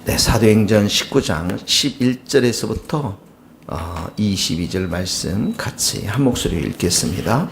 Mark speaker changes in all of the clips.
Speaker 1: 네, 사도행전 19장 11절에서부터 22절 말씀 같이 한 목소리로 읽겠습니다.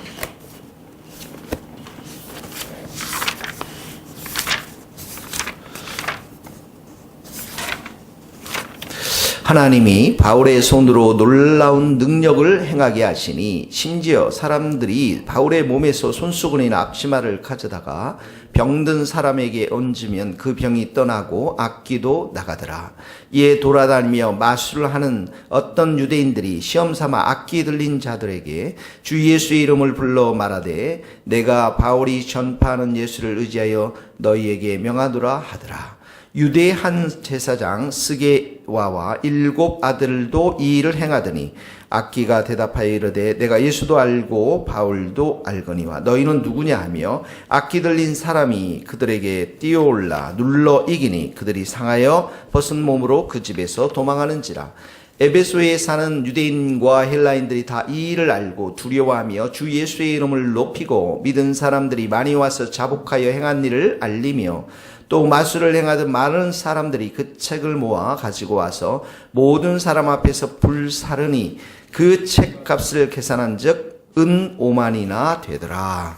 Speaker 1: 하나님이 바울의 손으로 놀라운 능력을 행하게 하시니 심지어 사람들이 바울의 몸에서 손수건이나 앞치마를 가져다가 병든 사람에게 얹으면 그 병이 떠나고 악기도 나가더라. 이에 돌아다니며 마술을 하는 어떤 유대인들이 시험삼아 악기 들린 자들에게 주 예수의 이름을 불러 말하되 내가 바울이 전파하는 예수를 의지하여 너희에게 명하노라 하더라. 유대 한 제사장 스게와와 7 아들도 이 일을 행하더니 악기가 대답하여 이르되 내가 예수도 알고 바울도 알거니와 너희는 누구냐 하며 악기 들린 사람이 그들에게 뛰어올라 눌러 이기니 그들이 상하여 벗은 몸으로 그 집에서 도망하는지라. 에베소에 사는 유대인과 헬라인들이 다 이 일을 알고 두려워하며 주 예수의 이름을 높이고 믿은 사람들이 많이 와서 자복하여 행한 일을 알리며 또 마술을 행하던 많은 사람들이 그 책을 모아 가지고 와서 모든 사람 앞에서 불사르니 그 책값을 계산한 즉 은 5만이나 되더라.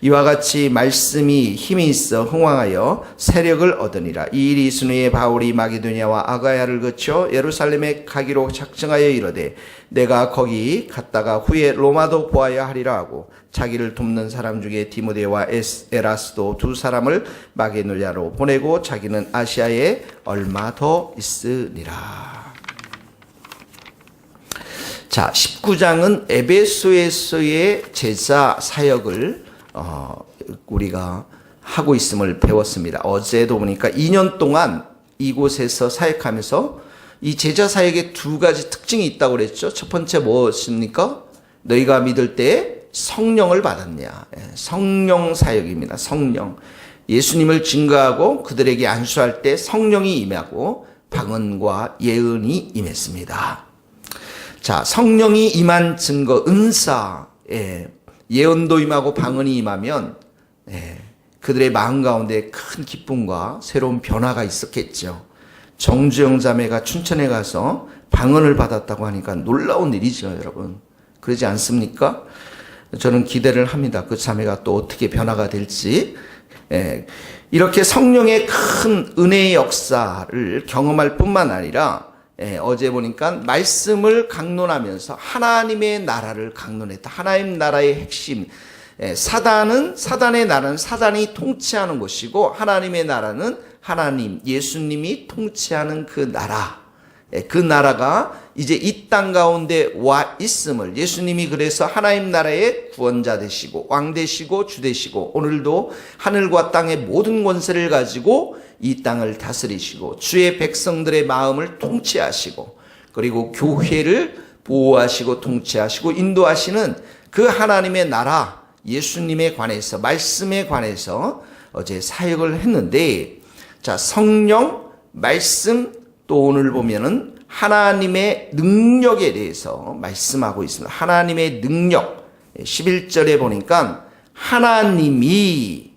Speaker 1: 이와 같이 말씀이 힘이 있어 흥왕하여 세력을 얻으니라. 이 일이 있은 후에 바울이 마게도냐와 아가야를 거쳐 예루살렘에 가기로 작정하여 이르되 내가 거기 갔다가 후에 로마도 보아야 하리라 하고 자기를 돕는 사람 중에 디모데와 에라스도 2 사람을 마게도냐로 보내고 자기는 아시아에 얼마 더 있으니라. 자, 19장은 에베소에서의 제자 사역을 우리가 하고 있음을 배웠습니다. 어제도 보니까 2년 동안 이곳에서 사역하면서 이 제자 사역에 2가지 특징이 있다고 그랬죠. 첫 번째 무엇입니까? 너희가 믿을 때 성령을 받았냐. 성령 사역입니다. 성령. 예수님을 증거하고 그들에게 안수할 때 성령이 임하고 방언과 예언이 임했습니다. 자, 성령이 임한 증거, 은사, 예언도 임하고 방언이 임하면 그들의 마음 가운데 큰 기쁨과 새로운 변화가 있었겠죠. 정주영 자매가 춘천에 가서 방언을 받았다고 하니까 놀라운 일이죠, 여러분. 그러지 않습니까? 저는 기대를 합니다. 그 자매가 또 어떻게 변화가 될지. 이렇게 성령의 큰 은혜의 역사를 경험할 뿐만 아니라 어제 보니까 말씀을 강론하면서 하나님의 나라를 강론했다. 하나님 나라의 핵심. 사단의 나라는 사단이 통치하는 것이고 하나님의 나라는 하나님, 예수님이 통치하는 그 나라. 그 나라가 이제 이 땅 가운데 와 있음을 예수님이 그래서 하나님 나라의 구원자 되시고 왕 되시고 주 되시고 오늘도 하늘과 땅의 모든 권세를 가지고 이 땅을 다스리시고 주의 백성들의 마음을 통치하시고 그리고 교회를 보호하시고 통치하시고 인도하시는 그 하나님의 나라 예수님에 관해서 말씀에 관해서 어제 사역을 했는데 자 성령 말씀 또 오늘 보면은 하나님의 능력에 대해서 말씀하고 있습니다. 하나님의 능력 11절에 보니까 하나님이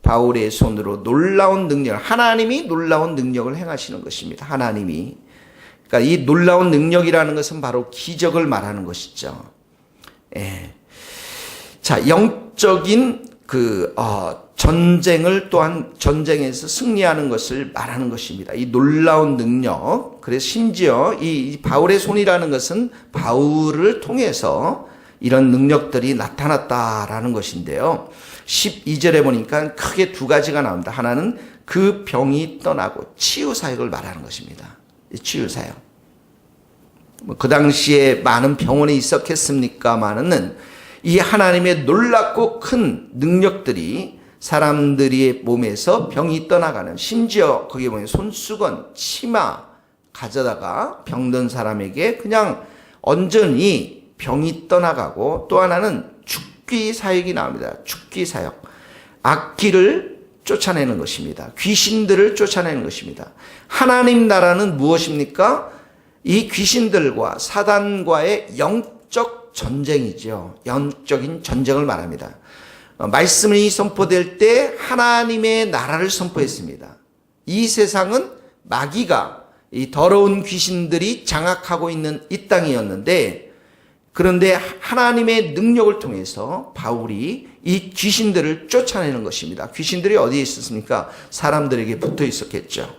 Speaker 1: 바울의 손으로 놀라운 능력, 하나님이 놀라운 능력을 행하시는 것입니다. 하나님이. 그러니까 이 놀라운 능력이라는 것은 바로 기적을 말하는 것이죠. 자, 영적인 전쟁을 또한 전쟁에서 승리하는 것을 말하는 것입니다. 이 놀라운 능력. 그래서 심지어 이 바울의 손이라는 것은 바울을 통해서 이런 능력들이 나타났다라는 것인데요. 12절에 보니까 크게 2가지가 나옵니다. 하나는 그 병이 떠나고 치유 사역을 말하는 것입니다. 치유 사역. 그 당시에 많은 병원이 있었겠습니까마는 이 하나님의 놀랍고 큰 능력들이 사람들의 몸에서 병이 떠나가는 심지어 거기에 보면 손수건, 치마 가져다가 병든 사람에게 그냥 온전히 병이 떠나가고 또 하나는 죽기 사역이 나옵니다. 죽기 사역. 악기를 쫓아내는 것입니다. 귀신들을 쫓아내는 것입니다. 하나님 나라는 무엇입니까? 이 귀신들과 사단과의 영적 전쟁이죠. 영적인 전쟁을 말합니다. 말씀이 선포될 때 하나님의 나라를 선포했습니다. 이 세상은 마귀가 이 더러운 귀신들이 장악하고 있는 이 땅이었는데, 그런데 하나님의 능력을 통해서 바울이 이 귀신들을 쫓아내는 것입니다. 귀신들이 어디에 있었습니까? 사람들에게 붙어 있었겠죠.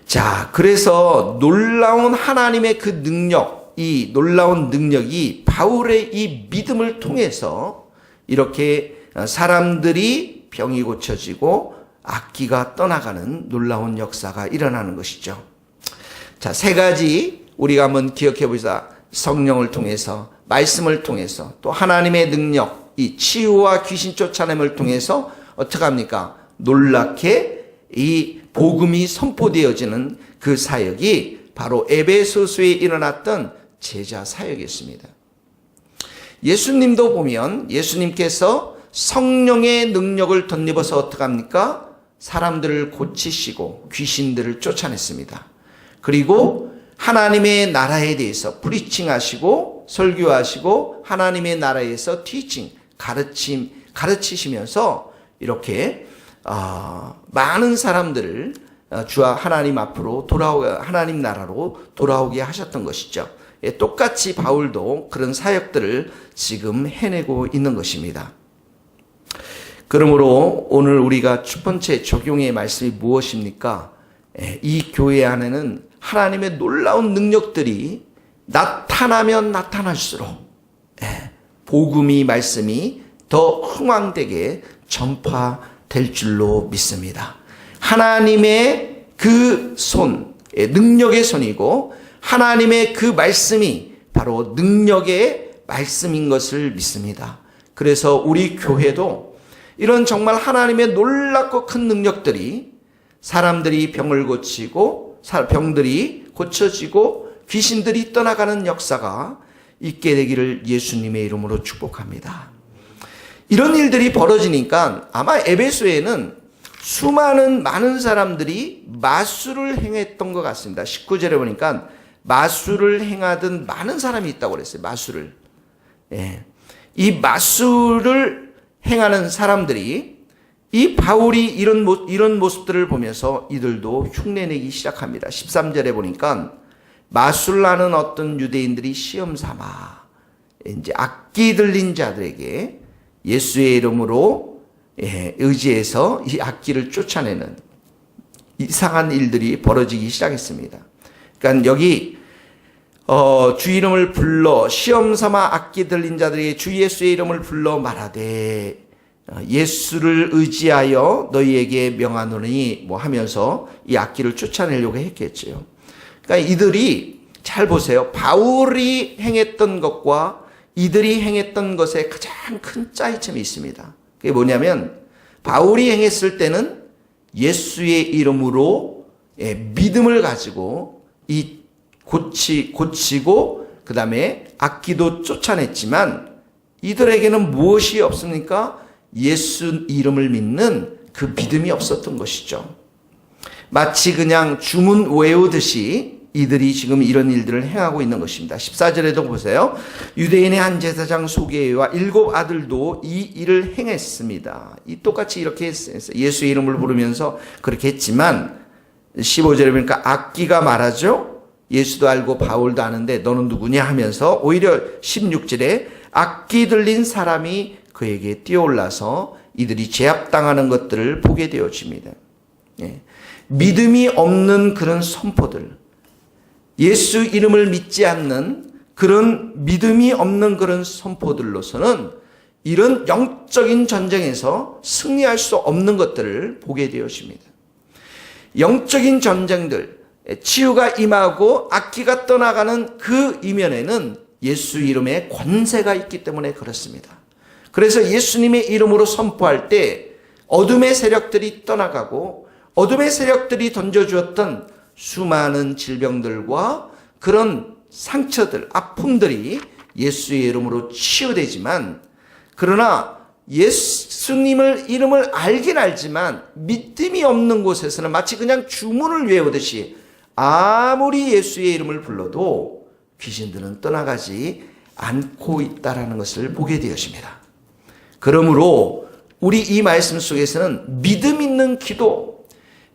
Speaker 1: 자, 그래서 놀라운 하나님의 그 능력, 이 놀라운 능력이 바울의 이 믿음을 통해서 이렇게 사람들이 병이 고쳐지고 악기가 떠나가는 놀라운 역사가 일어나는 것이죠. 자, 세 가지 우리가 한번 기억해 보자. 성령을 통해서, 말씀을 통해서, 또 하나님의 능력, 이 치유와 귀신 쫓아냄을 통해서 어떻게 합니까? 놀랍게 이 복음이 선포되어지는 그 사역이 바로 에베소서에 일어났던 제자 사역이었습니다. 예수님도 보면 예수님께서 성령의 능력을 덧입어서 어떻게 합니까? 사람들을 고치시고 귀신들을 쫓아냈습니다. 그리고 하나님의 나라에 대해서 프리칭하시고 설교하시고 하나님의 나라에서 티칭, 가르치시면서 이렇게 많은 사람들을 주와 하나님 앞으로 하나님 나라로 돌아오게 하셨던 것이죠. 똑같이 바울도 그런 사역들을 지금 해내고 있는 것입니다. 그러므로 오늘 우리가 첫 번째 적용의 말씀이 무엇입니까? 이 교회 안에는 하나님의 놀라운 능력들이 나타나면 나타날수록 복음이 말씀이 더 흥왕되게 전파될 줄로 믿습니다. 하나님의 그 손, 능력의 손이고 하나님의 그 말씀이 바로 능력의 말씀인 것을 믿습니다. 그래서 우리 교회도 이런 정말 하나님의 놀랍고 큰 능력들이 사람들이 병을 고치고 병들이 고쳐지고 귀신들이 떠나가는 역사가 있게 되기를 예수님의 이름으로 축복합니다. 이런 일들이 벌어지니까 아마 에베소에는 많은 사람들이 마술을 행했던 것 같습니다. 19절에 보니까 마술을 행하던 많은 사람이 있다고 그랬어요. 마술을. 이 마술을 행하는 사람들이 이 바울이 이런 모습들을 보면서 이들도 흉내내기 시작합니다. 13절에 보니까 마술하는 어떤 유대인들이 시험 삼아 이제 악기 들린 자들에게 예수의 이름으로 의지해서 이 악기를 쫓아내는 이상한 일들이 벌어지기 시작했습니다. 그러니까 여기 주 이름을 불러 시험 삼아 악기 들린 자들에게 주 예수의 이름을 불러 말하되 예수를 의지하여 너희에게 명하노니 뭐 하면서 이 악기를 쫓아내려고 했겠죠. 그러니까 이들이 잘 보세요. 바울이 행했던 것과 이들이 행했던 것에 가장 큰 차이점이 있습니다. 그게 뭐냐면 바울이 행했을 때는 예수의 이름으로 믿음을 가지고 이 고치고 그 다음에 악기도 쫓아냈지만 이들에게는 무엇이 없습니까? 예수 이름을 믿는 그 믿음이 없었던 것이죠. 마치 그냥 주문 외우듯이 이들이 지금 이런 일들을 행하고 있는 것입니다. 14절에도 보세요. 유대인의 한 제사장 소개와 7 아들도 이 일을 행했습니다. 똑같이 이렇게 했어요. 예수의 이름을 부르면서 그렇게 했지만 15절에 보니까 악기가 말하죠. 예수도 알고 바울도 아는데 너는 누구냐 하면서 오히려 16절에 악기 들린 사람이 그에게 뛰어올라서 이들이 제압당하는 것들을 보게 되어집니다. 믿음이 없는 그런 선포들, 예수 이름을 믿지 않는 그런 믿음이 없는 그런 선포들로서는 이런 영적인 전쟁에서 승리할 수 없는 것들을 보게 되어집니다. 영적인 전쟁들, 치유가 임하고 악기가 떠나가는 그 이면에는 예수 이름의 권세가 있기 때문에 그렇습니다. 그래서 예수님의 이름으로 선포할 때 어둠의 세력들이 떠나가고 어둠의 세력들이 던져주었던 수많은 질병들과 그런 상처들, 아픔들이 예수의 이름으로 치유되지만 그러나 예수님을 이름을 알긴 알지만 믿음이 없는 곳에서는 마치 그냥 주문을 외우듯이 아무리 예수의 이름을 불러도 귀신들은 떠나가지 않고 있다는 것을 보게 되었습니다. 그러므로 우리 이 말씀 속에서는 믿음 있는 기도,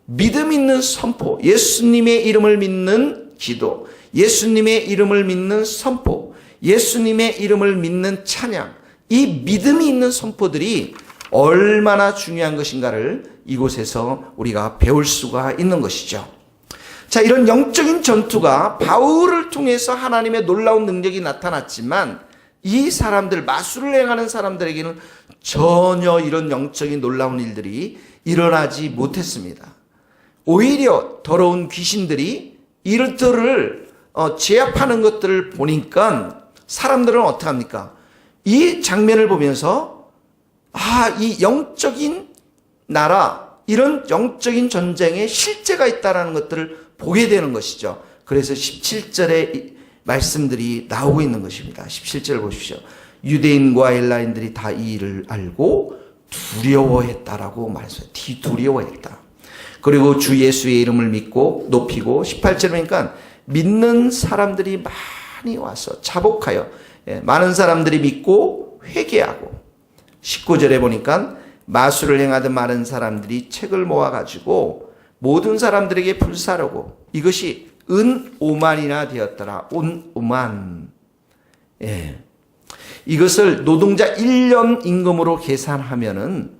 Speaker 1: 믿음 있는 선포, 예수님의 이름을 믿는 기도, 예수님의 이름을 믿는 선포, 예수님의 이름을 믿는 찬양, 이 믿음이 있는 선포들이 얼마나 중요한 것인가를 이곳에서 우리가 배울 수가 있는 것이죠. 자, 이런 영적인 전투가 바울을 통해서 하나님의 놀라운 능력이 나타났지만 이 사람들, 마술을 행하는 사람들에게는 전혀 이런 영적인 놀라운 일들이 일어나지 못했습니다. 오히려 더러운 귀신들이 이들을 제압하는 것들을 보니까 사람들은 어떻게 합니까? 이 장면을 보면서 이 영적인 나라, 이런 영적인 전쟁에 실제가 있다는 것들을 보게 되는 것이죠. 그래서 17절의 말씀들이 나오고 있는 것입니다. 17절 보십시오. 유대인과 헬라인들이 다 이 일을 알고 두려워했다라고 말했어요. 두려워했다. 그리고 주 예수의 이름을 믿고 높이고 18절에 보니까 믿는 사람들이 많이 와서 자복하여 많은 사람들이 믿고 회개하고 19절에 보니까 마술을 행하던 많은 사람들이 책을 모아가지고 모든 사람들에게 불사르고 이것이 은 5만이나 되었더라. 은 5만. 이것을 노동자 1년 임금으로 계산하면은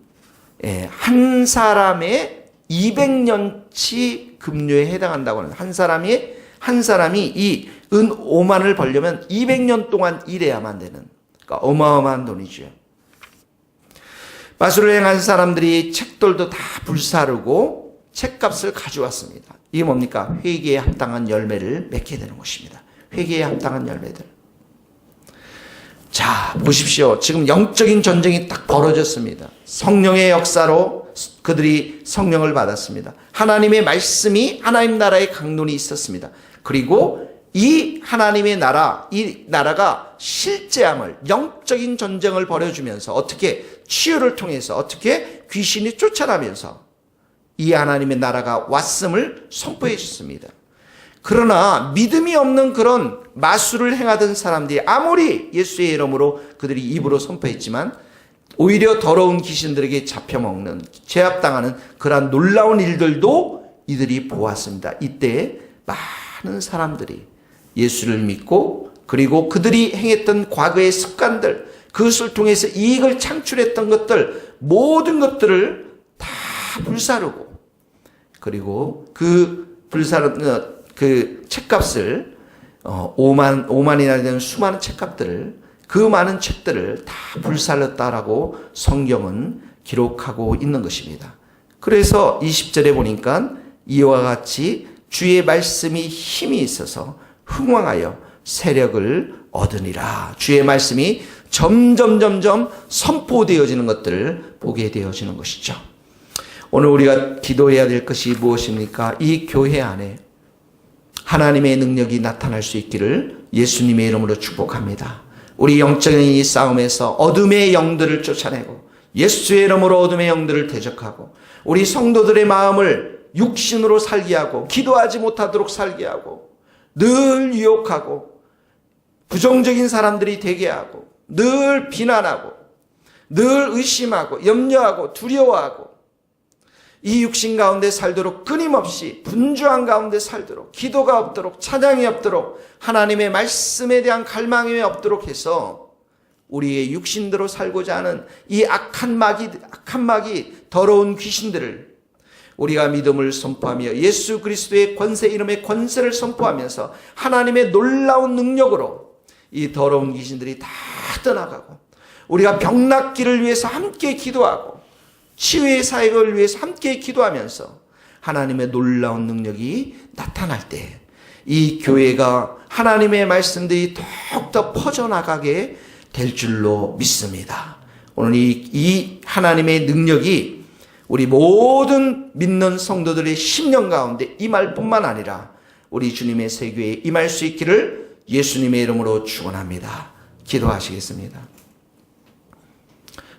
Speaker 1: 한 사람의 200년치 급료에 해당한다고 하는 한 사람이 이 은 5만을 벌려면 200년 동안 일해야만 되는, 그러니까 어마어마한 돈이죠. 마술을 행한 사람들이 책돌도 다 불사르고 책값을 가져왔습니다. 이게 뭡니까? 회개에 합당한 열매를 맺게 되는 것입니다. 회개에 합당한 열매들. 자, 보십시오. 지금 영적인 전쟁이 딱 벌어졌습니다. 성령의 역사로 그들이 성령을 받았습니다. 하나님의 말씀이 하나님 나라의 강론이 있었습니다. 그리고 이 하나님의 나라, 이 나라가 실제함을, 영적인 전쟁을 벌여주면서 어떻게 치유를 통해서 어떻게 귀신이 쫓아나면서 이 하나님의 나라가 왔음을 선포해 줬습니다. 그러나 믿음이 없는 그런 마술을 행하던 사람들이 아무리 예수의 이름으로 그들이 입으로 선포했지만 오히려 더러운 귀신들에게 잡혀먹는, 제압당하는 그러한 놀라운 일들도 이들이 보았습니다. 이때 많은 사람들이 예수를 믿고 그리고 그들이 행했던 과거의 습관들, 그것을 통해서 이익을 창출했던 것들, 모든 것들을 다 불사르고 그리고 그 책값을 5만이나 되는 수많은 책값들을, 그 많은 책들을 다 불살랐다라고 성경은 기록하고 있는 것입니다. 그래서 20절에 보니까 이와 같이 주의 말씀이 힘이 있어서 흥왕하여 세력을 얻으니라. 주의 말씀이 점점 선포되어지는 것들을 보게 되어지는 것이죠. 오늘 우리가 기도해야 될 것이 무엇입니까? 이 교회 안에 하나님의 능력이 나타날 수 있기를 예수님의 이름으로 축복합니다. 우리 영적인 이 싸움에서 어둠의 영들을 쫓아내고 예수의 이름으로 어둠의 영들을 대적하고 우리 성도들의 마음을 육신으로 살게 하고 기도하지 못하도록 살게 하고 늘 유혹하고 부정적인 사람들이 되게 하고 늘 비난하고 늘 의심하고 염려하고 두려워하고 이 육신 가운데 살도록 끊임없이 분주한 가운데 살도록 기도가 없도록 찬양이 없도록 하나님의 말씀에 대한 갈망이 없도록 해서 우리의 육신대로 살고자 하는 이 악한 마귀 더러운 귀신들을 우리가 믿음을 선포하며 예수 그리스도의 권세 이름의 권세를 선포하면서 하나님의 놀라운 능력으로 이 더러운 귀신들이 다 떠나가고 우리가 병 낫기를 위해서 함께 기도하고 치유의 사역을 위해서 함께 기도하면서 하나님의 놀라운 능력이 나타날 때 이 교회가 하나님의 말씀들이 더욱더 퍼져나가게 될 줄로 믿습니다. 오늘 이 하나님의 능력이 우리 모든 믿는 성도들의 심령 가운데 임할 뿐만 아니라 우리 주님의 세교에 임할 수 있기를 예수님의 이름으로 축원합니다. 기도하시겠습니다.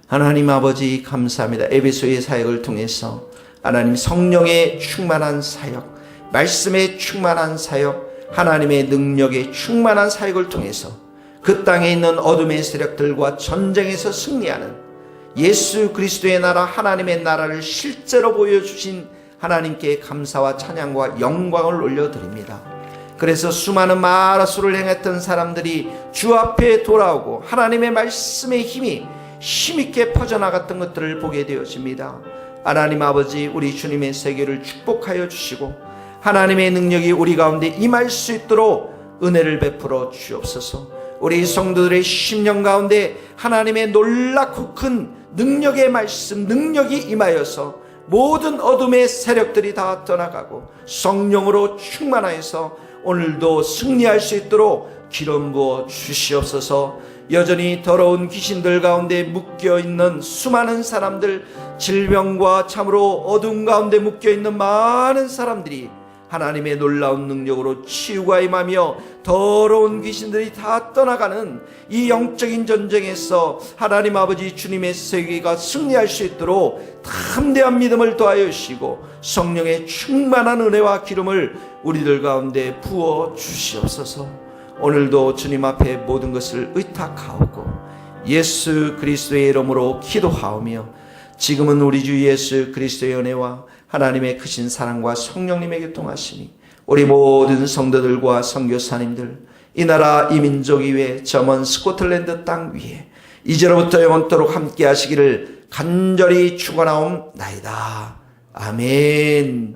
Speaker 1: 하나님 아버지 감사합니다. 에베소의 사역을 통해서 하나님 성령의 충만한 사역, 말씀의 충만한 사역, 하나님의 능력의 충만한 사역을 통해서 그 땅에 있는 어둠의 세력들과 전쟁에서 승리하는 예수 그리스도의 나라 하나님의 나라를 실제로 보여주신 하나님께 감사와 찬양과 영광을 올려드립니다. 그래서 수많은 마라수를 행했던 사람들이 주 앞에 돌아오고 하나님의 말씀의 힘이 힘있게 퍼져나갔던 것들을 보게 되어집니다. 하나님 아버지, 우리 주님의 세계를 축복하여 주시고 하나님의 능력이 우리 가운데 임할 수 있도록 은혜를 베풀어 주옵소서. 우리 성도들의 심령 가운데 하나님의 놀랍고 큰 능력의 말씀, 능력이 임하여서 모든 어둠의 세력들이 다 떠나가고 성령으로 충만하여서 오늘도 승리할 수 있도록 기름 부어 주시옵소서. 여전히 더러운 귀신들 가운데 묶여있는 수많은 사람들, 질병과 참으로 어둠 가운데 묶여있는 많은 사람들이 하나님의 놀라운 능력으로 치유가 임하며 더러운 귀신들이 다 떠나가는 이 영적인 전쟁에서 하나님 아버지 주님의 세계가 승리할 수 있도록 담대한 믿음을 더하여 주시고 성령의 충만한 은혜와 기름을 우리들 가운데 부어 주시옵소서. 오늘도 주님 앞에 모든 것을 의탁하오고 예수 그리스도의 이름으로 기도하오며 지금은 우리 주 예수 그리스도의 은혜와 하나님의 크신 사랑과 성령님의 교통하심이 우리 모든 성도들과 선교사님들, 이 나라 이 민족 위에 저 먼 스코틀랜드 땅 위에 이제로부터 영원토록 함께 하시기를 간절히 축원하옵나이다. 아멘.